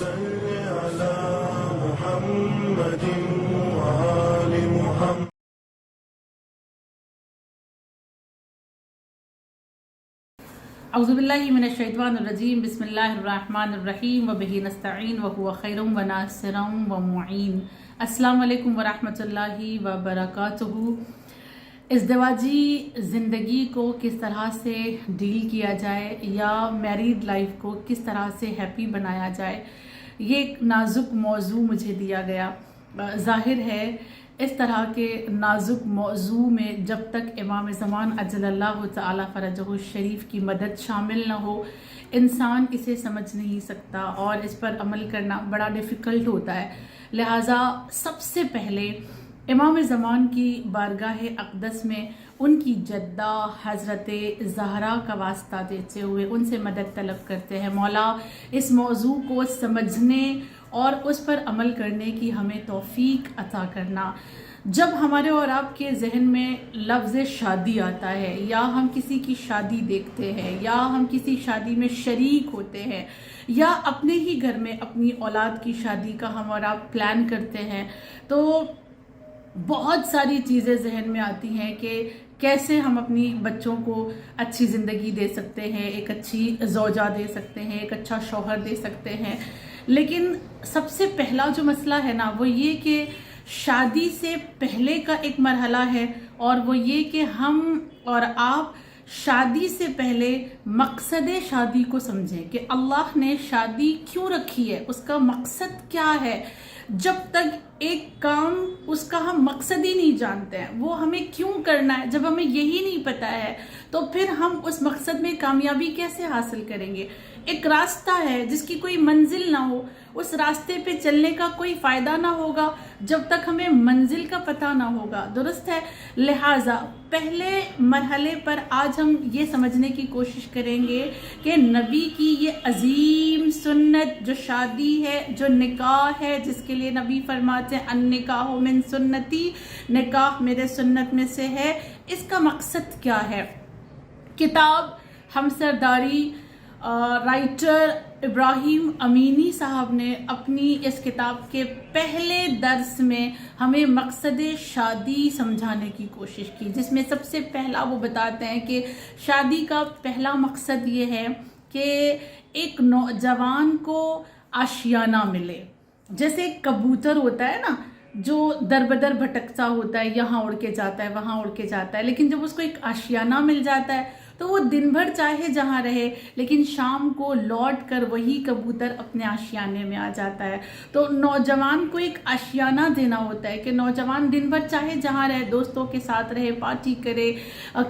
صل على محمد وآل محمد. اعوذ باللہ من الشیطان الرجیم. بسم اللہ الرحمن الرحیم وبہ نستعین وہو خیر وناصر ومعین. السلام علیکم ورحمۃ اللہ وبرکاتہ. ازدواجی زندگی کو کس طرح سے ڈیل کیا جائے یا میریڈ لائف کو کس طرح سے ہیپی بنایا جائے، یہ ایک نازک موضوع مجھے دیا گیا. ظاہر ہے اس طرح کے نازک موضوع میں جب تک امام زمان اجل اللہ تعالی فرجہ الشریف کی مدد شامل نہ ہو، انسان اسے سمجھ نہیں سکتا اور اس پر عمل کرنا بڑا ڈیفیکلٹ ہوتا ہے. لہٰذا سب سے پہلے امام زمان کی بارگاہ اقدس میں ان کی جدہ حضرت زہرا کا واسطہ دیتے ہوئے ان سے مدد طلب کرتے ہیں. مولا اس موضوع کو سمجھنے اور اس پر عمل کرنے کی ہمیں توفیق عطا کرنا. جب ہمارے اور آپ کے ذہن میں لفظ شادی آتا ہے یا ہم کسی کی شادی دیکھتے ہیں یا ہم کسی شادی میں شریک ہوتے ہیں یا اپنے ہی گھر میں اپنی اولاد کی شادی کا ہم اور آپ پلان کرتے ہیں، تو بہت ساری چیزیں ذہن میں آتی ہیں کہ کیسے ہم اپنی بچوں کو اچھی زندگی دے سکتے ہیں، ایک اچھی زوجہ دے سکتے ہیں، ایک اچھا شوہر دے سکتے ہیں. لیکن سب سے پہلا جو مسئلہ ہے نا وہ یہ کہ شادی سے پہلے کا ایک مرحلہ ہے، اور وہ یہ کہ ہم اور آپ شادی سے پہلے مقصد شادی کو سمجھیں کہ اللہ نے شادی کیوں رکھی ہے، اس کا مقصد کیا ہے. جب تک ایک کام اس کا ہم مقصد ہی نہیں جانتے ہیں، وہ ہمیں کیوں کرنا ہے، جب ہمیں یہی نہیں پتا ہے تو پھر ہم اس مقصد میں کامیابی کیسے حاصل کریں گے. ایک راستہ ہے جس کی کوئی منزل نہ ہو، اس راستے پہ چلنے کا کوئی فائدہ نہ ہوگا جب تک ہمیں منزل کا پتہ نہ ہوگا. درست ہے. لہٰذا پہلے مرحلے پر آج ہم یہ سمجھنے کی کوشش کریں گے کہ نبی کی یہ عظیم سنت جو شادی ہے، جو نکاح ہے، جس کے لیے نبی فرماتے ہیں النکاح من سنتی، نکاح میرے سنت میں سے ہے، اس کا مقصد کیا ہے. کتاب ہمسرداری رائٹر ابراہیم امینی صاحب نے اپنی اس کتاب کے پہلے درس میں ہمیں مقصد شادی سمجھانے کی کوشش کی، جس میں سب سے پہلا وہ بتاتے ہیں کہ شادی کا پہلا مقصد یہ ہے کہ ایک نوجوان کو آشیانہ ملے. جیسے ایک کبوتر ہوتا ہے نا جو در بدر بھٹکتا ہوتا ہے، یہاں اڑ کے جاتا ہے وہاں اڑ کے جاتا ہے، لیکن جب اس کو ایک آشیانہ مل جاتا ہے تو وہ دن بھر چاہے جہاں رہے لیکن شام کو لوٹ کر وہی کبوتر اپنے آشیانے میں آ جاتا ہے. تو نوجوان کو ایک آشیانہ دینا ہوتا ہے کہ نوجوان دن بھر چاہے جہاں رہے، دوستوں کے ساتھ رہے، پارٹی کرے،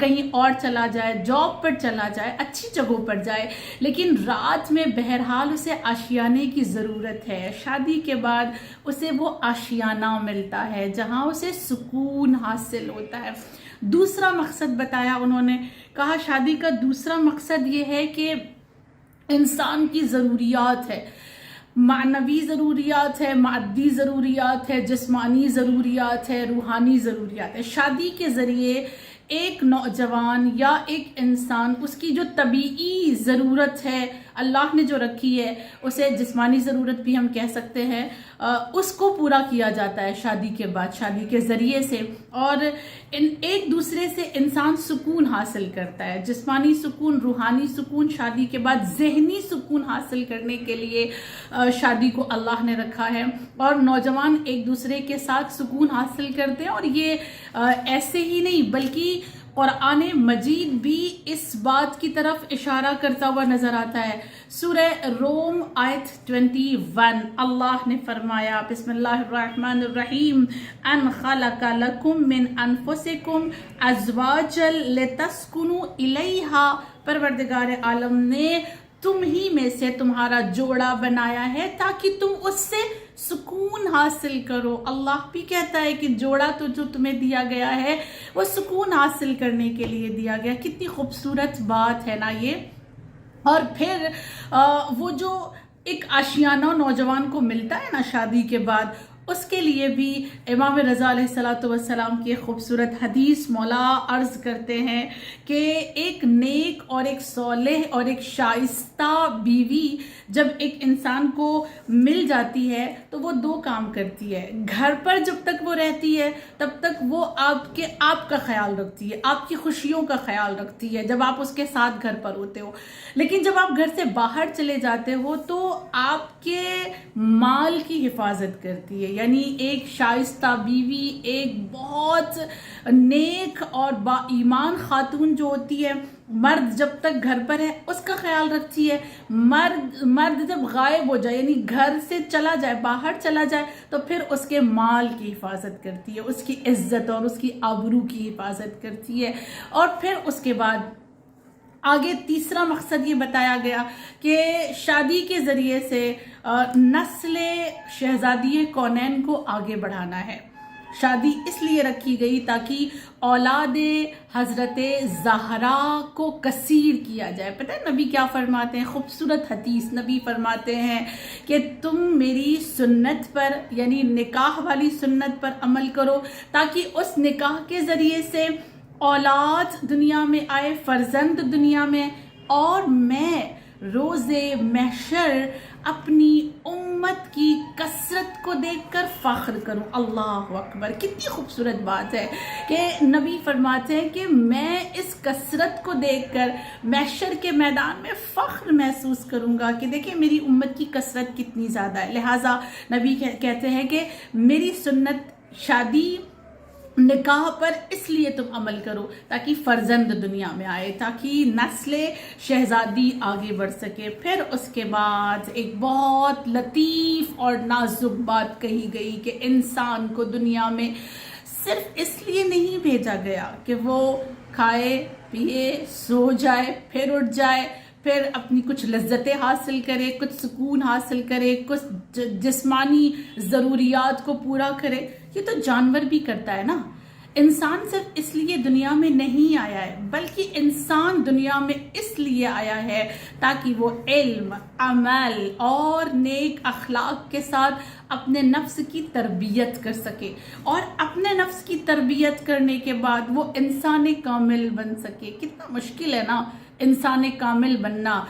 کہیں اور چلا جائے، جاب پر چلا جائے، اچھی جگہوں پر جائے، لیکن رات میں بہرحال اسے آشیانے کی ضرورت ہے. شادی کے بعد اسے وہ آشیانہ ملتا ہے جہاں اسے سکون حاصل ہوتا ہے. دوسرا مقصد بتایا انہوں نے، کہا شادی کا دوسرا مقصد یہ ہے کہ انسان کی ضروریات ہے، معنوی ضروریات ہے، مادی ضروریات ہے، جسمانی ضروریات ہے، روحانی ضروریات ہے. شادی کے ذریعے ایک نوجوان یا ایک انسان اس کی جو طبیعی ضرورت ہے اللہ نے جو رکھی ہے، اسے جسمانی ضرورت بھی ہم کہہ سکتے ہیں، اس کو پورا کیا جاتا ہے شادی کے بعد، شادی کے ذریعے سے. اور ایک دوسرے سے انسان سکون حاصل کرتا ہے، جسمانی سکون، روحانی سکون. شادی کے بعد ذہنی سکون حاصل کرنے کے لیے شادی کو اللہ نے رکھا ہے، اور نوجوان ایک دوسرے کے ساتھ سکون حاصل کرتے ہیں. اور یہ ایسے ہی نہیں بلکہ قرآن مجید بھی اس بات کی طرف اشارہ کرتا ہوا نظر آتا ہے. سورہ روم آیت 21 اللہ نے فرمایا بسم اللہ الرحمن الرحیم ان خلق لکم من انفسکم ازواجا لتسکنوا الیہا، پروردگار عالم نے تم ہی میں سے تمہارا جوڑا بنایا ہے تاکہ تم اس سے سکون حاصل کرو. اللہ بھی کہتا ہے کہ جوڑا تو جو تمہیں دیا گیا ہے وہ سکون حاصل کرنے کے لیے دیا گیا. کتنی خوبصورت بات ہے نا یہ. اور پھر وہ جو ایک آشیانہ نوجوان کو ملتا ہے نا شادی کے بعد، اس کے لیے بھی امام رضا علیہ الصلوۃ والسلام کی خوبصورت حدیث مولا عرض کرتے ہیں کہ ایک نیک اور ایک صالح اور ایک شائستہ بیوی جب ایک انسان کو مل جاتی ہے تو وہ دو کام کرتی ہے. گھر پر جب تک وہ رہتی ہے تب تک وہ آپ کا خیال رکھتی ہے، آپ کی خوشیوں کا خیال رکھتی ہے جب آپ اس کے ساتھ گھر پر ہوتے ہو. لیکن جب آپ گھر سے باہر چلے جاتے ہو تو آپ کے مال کی حفاظت کرتی ہے. یعنی ایک شائستہ بیوی، ایک بہت نیک اور با ایمان خاتون جو ہوتی ہے، مرد جب تک گھر پر ہے اس کا خیال رکھتی ہے. مرد جب غائب ہو جائے، یعنی گھر سے چلا جائے، باہر چلا جائے، تو پھر اس کے مال کی حفاظت کرتی ہے، اس کی عزت اور اس کی آبرو کی حفاظت کرتی ہے. اور پھر اس کے بعد آگے تیسرا مقصد یہ بتایا گیا کہ شادی کے ذریعے سے نسل شہزادی کونین کو آگے بڑھانا ہے. شادی اس لیے رکھی گئی تاکہ اولاد حضرت زہرا کو کثیر کیا جائے. پتہ ہے نبی کیا فرماتے ہیں؟ خوبصورت حدیث نبی فرماتے ہیں کہ تم میری سنت پر، یعنی نکاح والی سنت پر عمل کرو تاکہ اس نکاح کے ذریعے سے اولاد دنیا میں آئے، فرزند دنیا میں، اور میں روز محشر اپنی امت کی کثرت کو دیکھ کر فخر کروں. اللہ اکبر! کتنی خوبصورت بات ہے کہ نبی فرماتے ہیں کہ میں اس کثرت کو دیکھ کر محشر کے میدان میں فخر محسوس کروں گا کہ دیکھیں میری امت کی کثرت کتنی زیادہ ہے. لہٰذا نبی کہتے ہیں کہ میری سنت شادی نکاح پر اس لیے تم عمل کرو تاکہ فرزند دنیا میں آئے، تاکہ نسل شہزادی آگے بڑھ سکے. پھر اس کے بعد ایک بہت لطیف اور نازک بات کہی گئی کہ انسان کو دنیا میں صرف اس لیے نہیں بھیجا گیا کہ وہ کھائے پیے سو جائے پھر اٹھ جائے، پھر اپنی کچھ لذتیں حاصل کرے، کچھ سکون حاصل کرے، کچھ جسمانی ضروریات کو پورا کرے. یہ تو جانور بھی کرتا ہے نا. انسان صرف اس لیے دنیا میں نہیں آیا ہے، بلکہ انسان دنیا میں اس لیے آیا ہے تاکہ وہ علم، عمل اور نیک اخلاق کے ساتھ اپنے نفس کی تربیت کر سکے، اور اپنے نفس کی تربیت کرنے کے بعد وہ انسان کامل بن سکے. کتنا مشکل ہے نا انسان کامل بننا.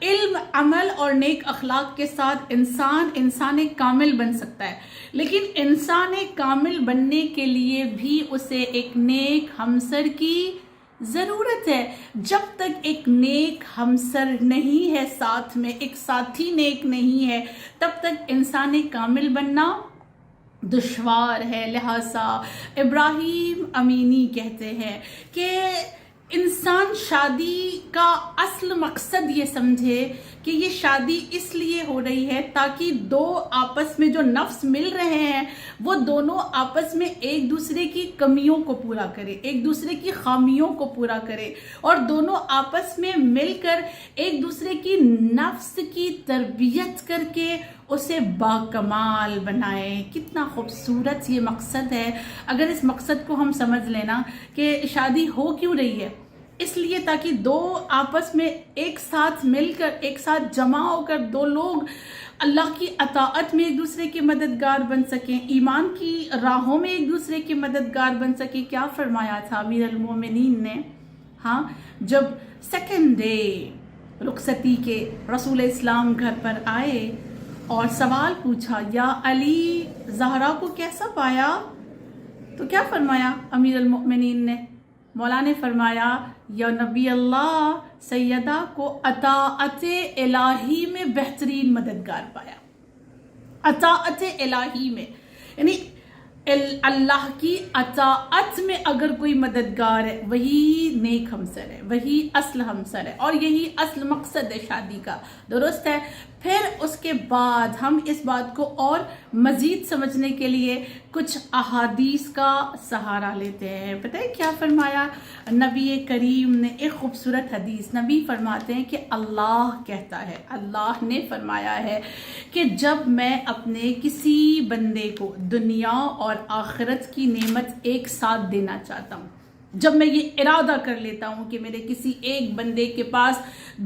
علم، عمل اور نیک اخلاق کے ساتھ انسان کامل بن سکتا ہے، لیکن انسان کامل بننے کے لیے بھی اسے ایک نیک ہمسر کی ضرورت ہے. جب تک ایک نیک ہمسر نہیں ہے ساتھ میں، ایک ساتھی نیک نہیں ہے، تب تک انسان کامل بننا دشوار ہے. لہٰذا ابراہیم امینی کہتے ہیں کہ انسان شادی کا اصل مقصد یہ سمجھے کہ یہ شادی اس لیے ہو رہی ہے تاکہ دو آپس میں جو نفس مل رہے ہیں وہ دونوں آپس میں ایک دوسرے کی کمیوں کو پورا کرے، ایک دوسرے کی خامیوں کو پورا کرے، اور دونوں آپس میں مل کر ایک دوسرے کی نفس کی تربیت کر کے اسے باکمال بنائے. کتنا خوبصورت یہ مقصد ہے. اگر اس مقصد کو ہم سمجھ لینا کہ شادی ہو کیوں رہی ہے، اس لیے تاکہ دو آپس میں ایک ساتھ مل کر، ایک ساتھ جمع ہو کر دو لوگ اللہ کی اطاعت میں ایک دوسرے کے مددگار بن سکیں، ایمان کی راہوں میں ایک دوسرے کے مددگار بن سکیں. کیا فرمایا تھا امیر المومنین نے؟ جب سیکنڈ ڈے رخصتی کے رسول اسلام گھر پر آئے اور سوال پوچھا، یا علی زہرا کو کیسا پایا؟ تو کیا فرمایا امیر المؤمنین نے؟ مولا نے فرمایا، یا نبی اللہ، سیدہ کو اطاعت الہی میں بہترین مددگار پایا. اطاعت الہی میں، یعنی اللہ کی اطاعت میں اگر کوئی مددگار ہے وہی نیک ہمسر ہے، وہی اصل ہمسر ہے، اور یہی اصل مقصد ہے شادی کا. درست ہے. پھر اس کے بعد ہم اس بات کو اور مزید سمجھنے کے لیے کچھ احادیث کا سہارا لیتے ہیں. پتہ ہے کیا فرمایا نبی کریم نے؟ ایک خوبصورت حدیث. نبی فرماتے ہیں کہ اللہ کہتا ہے، اللہ نے فرمایا ہے کہ جب میں اپنے کسی بندے کو دنیا اور آخرت کی نعمت ایک ساتھ دینا چاہتا ہوں، جب میں یہ ارادہ کر لیتا ہوں کہ میرے کسی ایک بندے کے پاس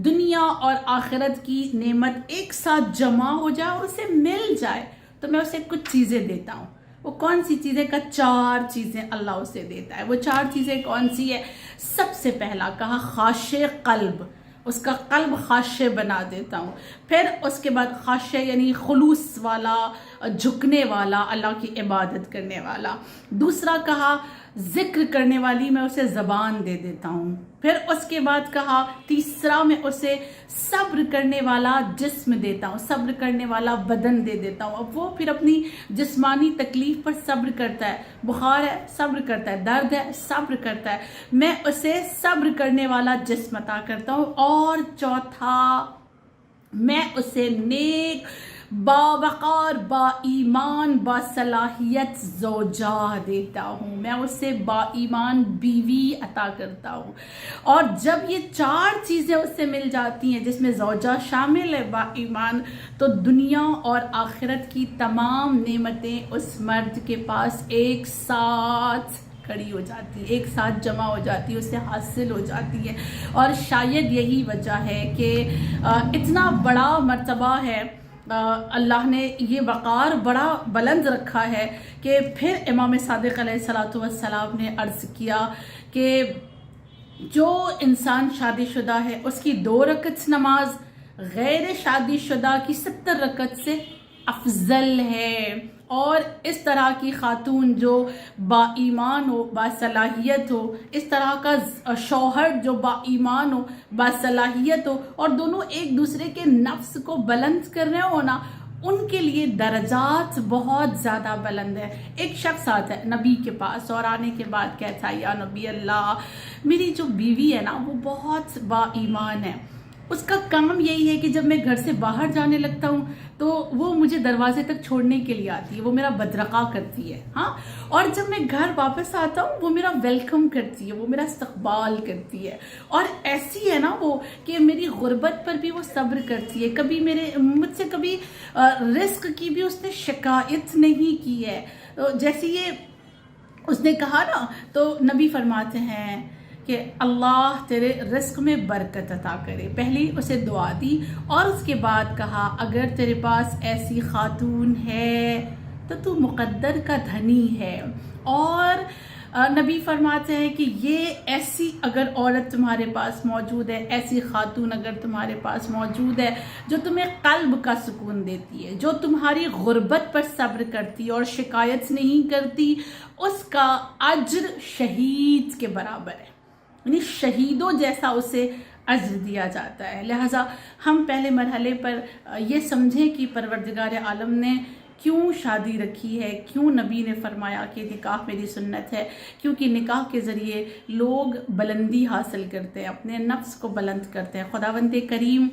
دنیا اور آخرت کی نعمت ایک ساتھ جمع ہو جائے اور اسے مل جائے، تو میں اسے کچھ چیزیں دیتا ہوں. وہ کون سی چیزیں کا 4 چیزیں اللہ اسے دیتا ہے. وہ 4 چیزیں کون سی ہے؟ سب سے پہلا کہا خاشع قلب، اس کا قلب خاشع بنا دیتا ہوں. پھر اس کے بعد خاشع یعنی خلوص والا، جھکنے والا، اللہ کی عبادت کرنے والا. دوسرا کہا ذکر کرنے والی میں اسے زبان دے دیتا ہوں. پھر اس کے بعد کہا تیسرا میں اسے صبر کرنے والا جسم دیتا ہوں، صبر کرنے والا بدن دے دیتا ہوں. اب وہ پھر اپنی جسمانی تکلیف پر صبر کرتا ہے، بخار ہے صبر کرتا ہے، درد ہے صبر کرتا ہے، میں اسے صبر کرنے والا جسم عطا کرتا ہوں. اور چوتھا میں اسے نیک، باوقار، با ایمان، با صلاحیت زوجہ دیتا ہوں. میں اسے با ایمان بیوی عطا کرتا ہوں. اور جب یہ 4 چیزیں اس سے مل جاتی ہیں جس میں زوجہ شامل ہے، با ایمان، تو دنیا اور آخرت کی تمام نعمتیں اس مرد کے پاس ایک ساتھ کھڑی ہو جاتی ہے، ایک ساتھ جمع ہو جاتی ہے، اسے حاصل ہو جاتی ہے. اور شاید یہی وجہ ہے کہ اتنا بڑا مرتبہ ہے، اللہ نے یہ وقار بڑا بلند رکھا ہے کہ پھر امام صادق علیہ السلام نے عرض کیا کہ جو انسان شادی شدہ ہے اس کی 2 رکعت نماز غیر شادی شدہ کی 70 رکعت سے افضل ہے. اور اس طرح کی خاتون جو با ایمان ہو، با صلاحیت ہو، اس طرح کا شوہر جو با ایمان ہو، با صلاحیت ہو، اور دونوں ایک دوسرے کے نفس کو بلند کر رہے ہو نا، ان کے لیے درجات بہت زیادہ بلند ہے. ایک شخص آتا ہے نبی کے پاس اور آنے کے بعد کہتا ہے یا نبی اللہ، میری جو بیوی ہے نا وہ بہت با ایمان ہے، اس کا کام یہی ہے کہ جب میں گھر سے باہر جانے لگتا ہوں تو وہ مجھے دروازے تک چھوڑنے کے لیے آتی ہے، وہ میرا بدرقہ کرتی ہے، ہاں، اور جب میں گھر واپس آتا ہوں وہ میرا ویلکم کرتی ہے، وہ میرا استقبال کرتی ہے، اور ایسی ہے نا وہ کہ میری غربت پر بھی وہ صبر کرتی ہے، کبھی مجھ سے کبھی رزق کی بھی اس نے شکایت نہیں کی ہے. جیسے یہ اس نے کہا نا تو نبی فرماتے ہیں کہ اللہ تیرے رزق میں برکت عطا کرے. پہلی اسے دعا دی اور اس کے بعد کہا اگر تیرے پاس ایسی خاتون ہے تو مقدر کا دھنی ہے. اور نبی فرماتے ہیں کہ یہ ایسی اگر عورت تمہارے پاس موجود ہے، ایسی خاتون اگر تمہارے پاس موجود ہے جو تمہیں قلب کا سکون دیتی ہے، جو تمہاری غربت پر صبر کرتی ہے اور شکایت نہیں کرتی، اس کا اجر شہید کے برابر ہے، یعنی شہیدوں جیسا اسے اجر دیا جاتا ہے. لہٰذا ہم پہلے مرحلے پر یہ سمجھیں کہ پروردگار عالم نے کیوں شادی رکھی ہے، کیوں نبی نے فرمایا کہ نکاح میری سنت ہے، کیونکہ نکاح کے ذریعے لوگ بلندی حاصل کرتے ہیں، اپنے نفس کو بلند کرتے ہیں. خداوند کریم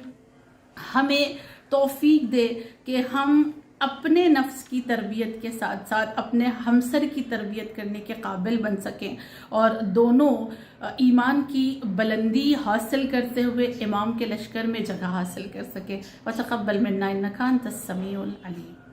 ہمیں توفیق دے کہ ہم اپنے نفس کی تربیت کے ساتھ ساتھ اپنے ہمسر کی تربیت کرنے کے قابل بن سکیں اور دونوں ایمان کی بلندی حاصل کرتے ہوئے امام کے لشکر میں جگہ حاصل کر سکیں. وتقبل منا انک انت السمیع العلیم.